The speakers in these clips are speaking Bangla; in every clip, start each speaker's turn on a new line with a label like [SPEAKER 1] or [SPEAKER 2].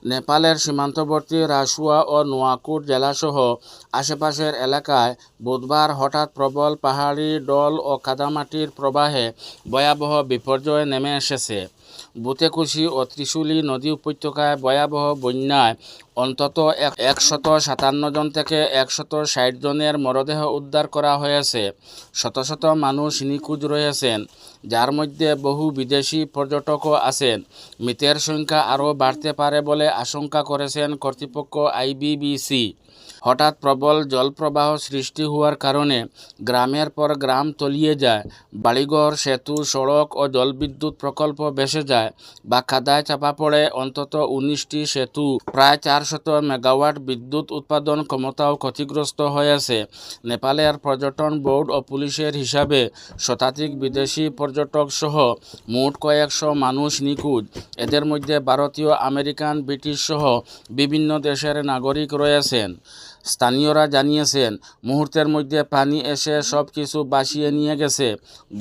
[SPEAKER 1] নেপালের সীমান্তবর্তী রাসুয়া ও নোয়াকুট জেলাসহ আশেপাশের এলাকায় বুধবার হঠাৎ প্রবল পাহাড়ি ঢল ও কাদামাটির প্রবাহে ভয়াবহ বিপর্যয় নেমে এসেছে। বুতেকুশি ও ত্রিশুলি নদী উপত্যকায় ভয়াবহ বন্যায় অন্তত 157 জন থেকে 160 জনের মরদেহ উদ্ধার করা হয়েছে। শত শত মানুষ নিখোঁজ রয়েছেন, যার মধ্যে বহু বিদেশি পর্যটকও আছেন। মৃতের সংখ্যা আরও বাড়তে পারে বলে আশঙ্কা করেছেন কর্তৃপক্ষ আইবিবিসি। হঠাৎ প্রবল জলপ্রবাহ সৃষ্টি হওয়ার কারণে গ্রামের পর গ্রাম তলিয়ে যায়, বাড়িঘর, সেতু, সড়ক ও জলবিদ্যুৎ প্রকল্প ভেসে যায় বা কাদায় চাপা পড়ে। অন্তত 19টি সেতু, প্রায় 400 মেগাওয়াট বিদ্যুৎ উৎপাদন ক্ষমতাও ক্ষতিগ্রস্ত হয়েছে। নেপালের পর্যটন বোর্ড ও পুলিশের হিসাবে শতাধিক বিদেশি পর্যটক সহ মোট কয়েকশো মানুষ নিখোঁজ। এদের মধ্যে ভারতীয়, আমেরিকান, ব্রিটিশ সহ বিভিন্ন দেশের নাগরিক রয়েছেন। স্থানীয়রা জানিয়েছেন, মুহূর্তের মধ্যে পানি এসে সব কিছু ভাসিয়ে নিয়ে গেছে।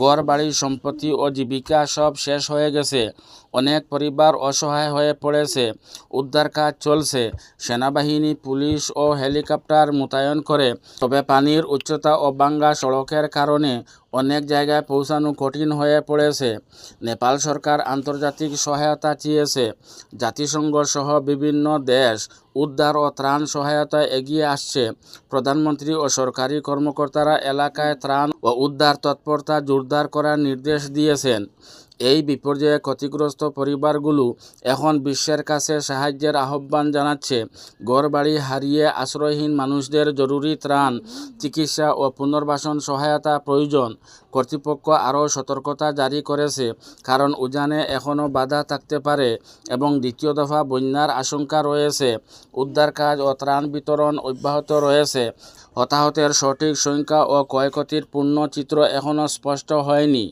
[SPEAKER 1] ঘর বাড়ি, সম্পত্তি ও জীবিকা সব শেষ হয়ে গেছে। অনেক পরিবার অসহায় হয়ে পড়েছে। উদ্ধার কাজ চলছে। সেনাবাহিনী, পুলিশ ও হেলিকপ্টার মোতায়েন করে, তবে পানির উচ্চতা ও ভাঙ্গা সড়কের কারণে অনেক জায়গায় পৌঁছানো কঠিন হয়ে পড়েছে। নেপাল সরকার আন্তর্জাতিক সহায়তা চেয়েছে। জাতিসংঘ সহ বিভিন্ন দেশ উদ্ধার ও ত্রাণ সহায়তায় এগিয়ে আসছে। প্রধানমন্ত্রী ও সরকারি কর্মকর্তারা এলাকায় ত্রাণ ও উদ্ধার তৎপরতা জোরদার করার নির্দেশ দিয়েছেন। এই বিপর্যয়ে ক্ষতিগ্রস্ত পরিবারগুলো এখন বিশ্বের কাছে সাহায্যের আহ্বান জানাচ্ছে। ঘরবাড়ি হারিয়ে আশ্রয়হীন মানুষদের জরুরি ত্রাণ, চিকিৎসা ও পুনর্বাসন সহায়তা প্রয়োজন। কর্তৃপক্ষ আরও সতর্কতা জারি করেছে, কারণ উজানে এখনও বাধা থাকতে পারে এবং দ্বিতীয় দফা বন্যার আশঙ্কা রয়েছে। উদ্ধার কাজ ও ত্রাণ বিতরণ অব্যাহত রয়েছে। হতাহতের সঠিক সংখ্যা ও ক্ষয়ক্ষতির পূর্ণ চিত্র এখনও স্পষ্ট হয়নি।